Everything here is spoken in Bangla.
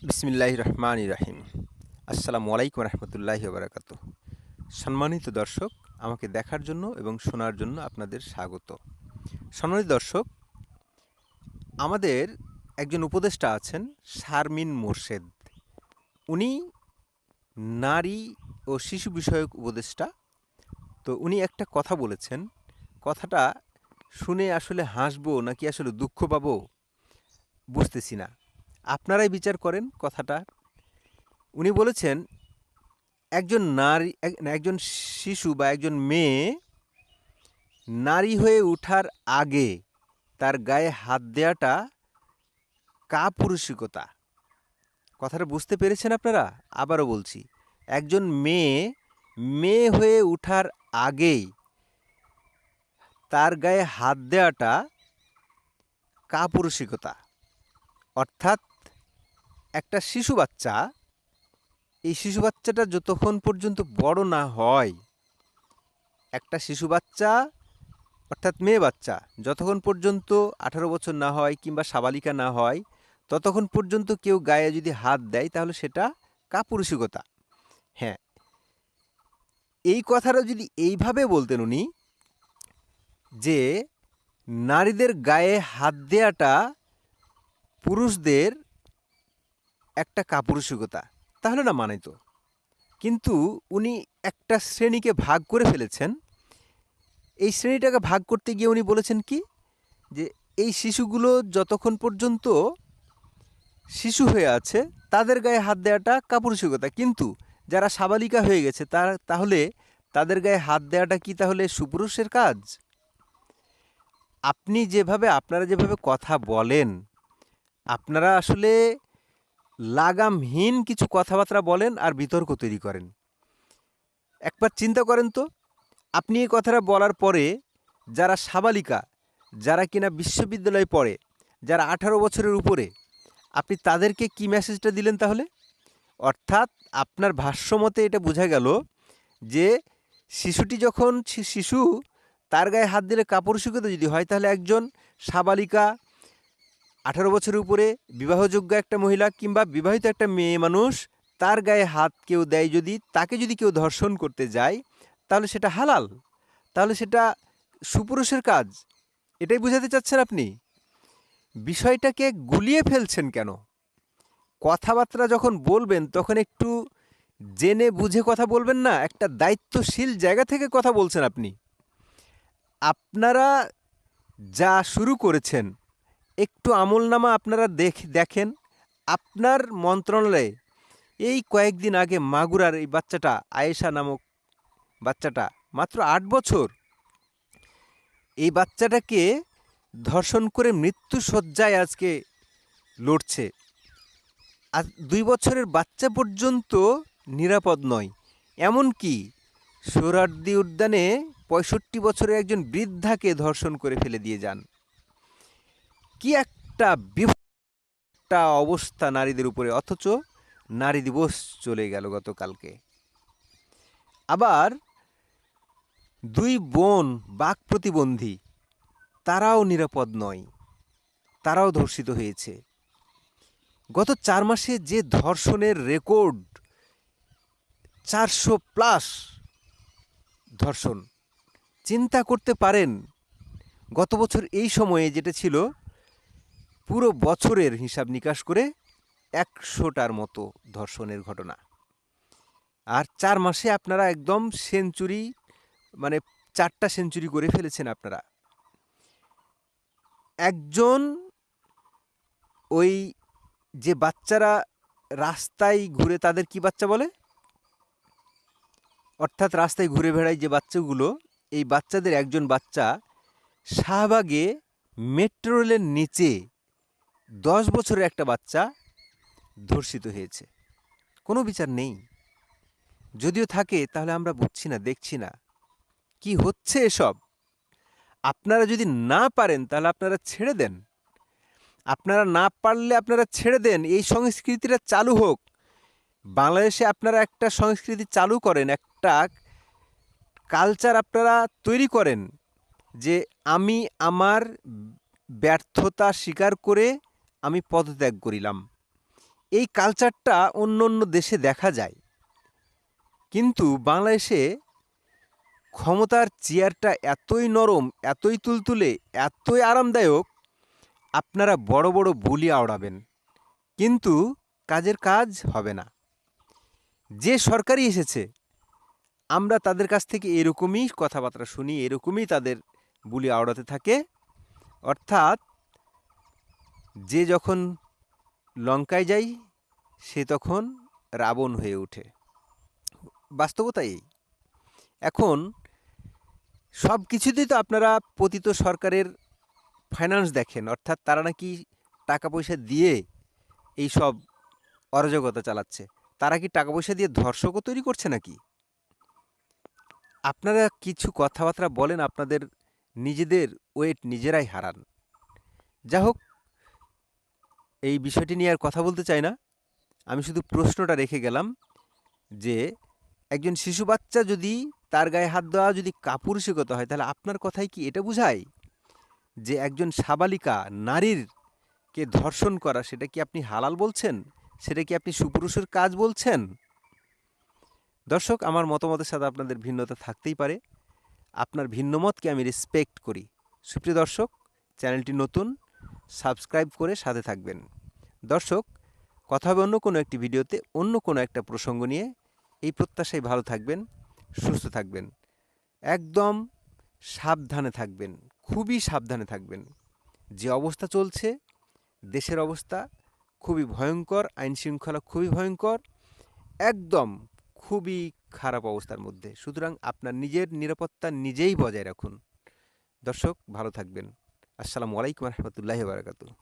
বিসমিল্লাহির রহমানির রহিম। আসসালামু আলাইকুম রহমতুল্লাহি বারাকাতু। সম্মানিত দর্শক, আমাকে দেখার জন্য এবং শোনার জন্য আপনাদের স্বাগত। সম্মানিত দর্শক, আমাদের একজন উপদেষ্টা আছেন শারমিন মোর্শেদ। উনি নারী ও শিশু বিষয়ক উপদেষ্টা। তো উনি একটা কথা বলেছেন, কথাটা শুনে আসলে হাসবো নাকি আসলে দুঃখ পাবো বুঝতেছি না। আপনারাই বিচার করেন কথাটা। উনি বলেছেন একজন শিশু বা একজন মেয়ে নারী হয়ে ওঠার আগে তার গায়ে হাত দেওয়াটা কাপুরুষিকতা। কথাটা বুঝতে পেরেছেন আপনারা? আবারও বলছি, একজন মেয়ে হয়ে ওঠার আগেই তার গায়ে হাত দেওয়াটা কাপুরুষিকতা। অর্থাৎ একটা শিশু বাচ্চা, এই শিশু বাচ্চাটা যতক্ষণ পর্যন্ত বড় না হয়, একটা শিশু বাচ্চা অর্থাৎ মেয়ে বাচ্চা যতক্ষণ পর্যন্ত 18 বছর না হয় কিংবা সাবালিকা না হয়, ততক্ষণ পর্যন্ত কেউ গায়ে যদি হাত দেয় তাহলে সেটা কাপুরুষিকতা। হ্যাঁ, এই কথাটা যদি এইভাবে বলতেন উনি, যে নারীদের গায়ে হাত দেওয়াটা পুরুষদের একটা কাপুরুষিকতা, তাহলে না মানাইতো। কিন্তু উনি একটা শ্রেণীকে ভাগ করে ফেলেছেন। এই শ্রেণীটাকে ভাগ করতে গিয়ে উনি বলেছেন কি, যে এই শিশুগুলো যতক্ষণ পর্যন্ত শিশু হয়ে আছে তাদের গায়ে হাত দেওয়াটা কাপুরুষিকতা, কিন্তু যারা সাবালিকা হয়ে গেছে তাহলে তাদের গায়ে হাত দেওয়াটা কি তাহলে সুপুরুষের কাজ? আপনারা যেভাবে কথা বলেন, আপনারা আসলে লাগামহীন কিছু কথাবার্তা বলেন আর বিতর্ক তৈরি করেন। একবার চিন্তা করেন তো, আপনি এই কথাটা বলার পরে যারা সাবালিকা, যারা কিনা বিশ্ববিদ্যালয়ে পড়ে, যারা 18 বছরের উপরে, আপনি তাদেরকে কি মেসেজটা দিলেন তাহলে? অর্থাৎ আপনার ভাষ্যমতে এটা বোঝা গেল যে শিশুটি যখন শিশু, তার গায়ে হাত দিলে কাপুরুষিকতা যদি হয়, তাহলে একজন সাবালিকা, 18 বছরের উপরে বিবাহযোগ্য একটা মহিলা কিংবা বিবাহিত একটা মেয়ে মানুষ, তার গায়ে হাত কেউ দেয়, তাকে যদি কেউ ধর্ষণ করতে যায়, তাহলে সেটা হালাল, তাহলে সেটা সুপুরুষের কাজ। এটাই বোঝাতে চাচ্ছেন আপনি? বিষয়টাকে গুলিয়ে ফেলছেন কেন? কথাবার্তা যখন বলবেন তখন একটু জেনে বুঝে কথা বলবেন না? একটা দায়িত্বশীল জায়গা থেকে কথা বলছেন আপনি। আপনারা যা শুরু করেছেন, একটু আমলনামা আপনারা দেখেন। আপনার মন্ত্রণালয়ে এই কয়েকদিন আগে মাগুরার এই বাচ্চাটা, আয়েশা নামক বাচ্চাটা, মাত্র 8 বছর, এই বাচ্চাটাকে ধর্ষণ করে মৃত্যুশয্যায় আজকে লড়ছে। আর 2 বছরের বাচ্চা পর্যন্ত নিরাপদ নয়। এমনকি সোহরাওয়ার্দী উদ্যানে 65 বছরের একজন বৃদ্ধাকে ধর্ষণ করে ফেলে দিয়ে যান। কি একটা একটা অবস্থা নারীদের উপরে, অথচ নারী দিবস চলে গেল গতকালকে। আবার 2 বোন বাক প্রতিবন্ধী, তারাও নিরাপদ নয়, তারাও ধর্ষিত হয়েছে। গত 4 মাসে যে ধর্ষণের রেকর্ড, 400+ ধর্ষণ। চিন্তা করতে পারেন গত বছর এই সময়ে যেটা ছিল, পুরো বছরের হিসাব নিকাশ করে 100টার মতো ধর্ষণের ঘটনা। আর 4 মাসে আপনারা একদম সেঞ্চুরি, মানে 4টা সেঞ্চুরি করে ফেলেছেন আপনারা। একজন ওই যে বাচ্চারা রাস্তায় ঘুরে, তাদের কি বাচ্চা বলে? অর্থাৎ রাস্তায় ঘুরে বেড়ায় যে বাচ্চাগুলো, এই বাচ্চাদের একজন বাচ্চা শাহবাগে মেট্রো রেলের নিচে 10 বছরের একটা বাচ্চা ধর্ষিত হয়েছে। কোনো বিচার নেই। যদিও থাকে তাহলে আমরা বুঝছি না, দেখছি না। কি হচ্ছে এসব? আপনারা যদি না পারেন তাহলে আপনারা ছেড়ে দেন। আপনারা না পারলে আপনারা ছেড়ে দেন। এই সংস্কৃতিটা চালু হোক। বাংলাদেশে আপনারা একটা সংস্কৃতি চালু করেন, একটা কালচার আপনারা তৈরি করেন, যে আমি আমার ব্যর্থতা স্বীকার করে আমি পদত্যাগ করিলাম। এই কালচারটা অন্য অন্য দেশে দেখা যায়, কিন্তু বাংলাদেশে ক্ষমতার চেয়ারটা এতই নরম, এতই তুলতুলে, এতই আরামদায়ক, আপনারা বড় বড় বুলি আওড়াবেন, কিন্তু কাজের কাজ হবে না। যে সরকারই এসেছে আমরা তাদের কাছ থেকে এরকমই কথাবার্তা শুনি, এরকমই তাদের বুলি আওড়াতে থাকে। অর্থাৎ যে যখন লঙ্কায় যায় সে তখন রাবণ হয়ে ওঠে। বাস্তবতা এই। এখন সব কিছুতেই তো আপনারা পতিত সরকারের ফাইন্যান্স দেখেন, অর্থাৎ তারা নাকি টাকা পয়সা দিয়ে এই সব অরাজকতা চালাচ্ছে। তারা কি টাকা পয়সা দিয়ে ধর্ষকও তৈরি করছে নাকি? আপনারা কিছু কথাবার্তা বলেন, আপনাদের নিজেদের ওয়েট নিজেরাই হারান। যা হোক, এই বিষয়টি নিয়ে আর কথা বলতে চাই না। আমি শুধু প্রশ্নটা রেখে গেলাম যে একজন শিশু বাচ্চা যদি তার গায়ে হাত দেওয়া যদি কাপুরুষিকতা হয়, তাহলে আপনার কথাই কি এটা বোঝায় যে একজন সাবালিকা নারীরকে ধর্ষণ করা সেটা কি আপনি হালাল বলছেন? সেটা কি আপনি সুপুরুষের কাজ বলছেন? দর্শক, আমার মতামতের সাথে আপনাদের ভিন্নতা থাকতেই পারে। আপনার ভিন্নমতকে আমি রেসপেক্ট করি। সুপ্রিয় দর্শক, চ্যানেলটি নতুন, সাবস্ক্রাইব করে সাথে থাকবেন। দর্শক, কথা হবে অন্য কোনো একটি ভিডিওতে, অন্য কোনো একটা প্রসঙ্গ নিয়ে। এই প্রত্যাশায় ভালো থাকবেন, সুস্থ থাকবেন, একদম সাবধানে থাকবেন, খুবই সাবধানে থাকবেন। যে অবস্থা চলছে, দেশের অবস্থা খুবই ভয়ঙ্কর, আইনশৃঙ্খলা খুবই ভয়ঙ্কর, একদম খুবই খারাপ অবস্থার মধ্যে। সুতরাং আপনার নিজের নিরাপত্তা নিজেই বজায় রাখুন। দর্শক, ভালো থাকবেন। আসসালামু আলাইকুম রহমতুল্লাহি ওয়া বারাকাতুহু।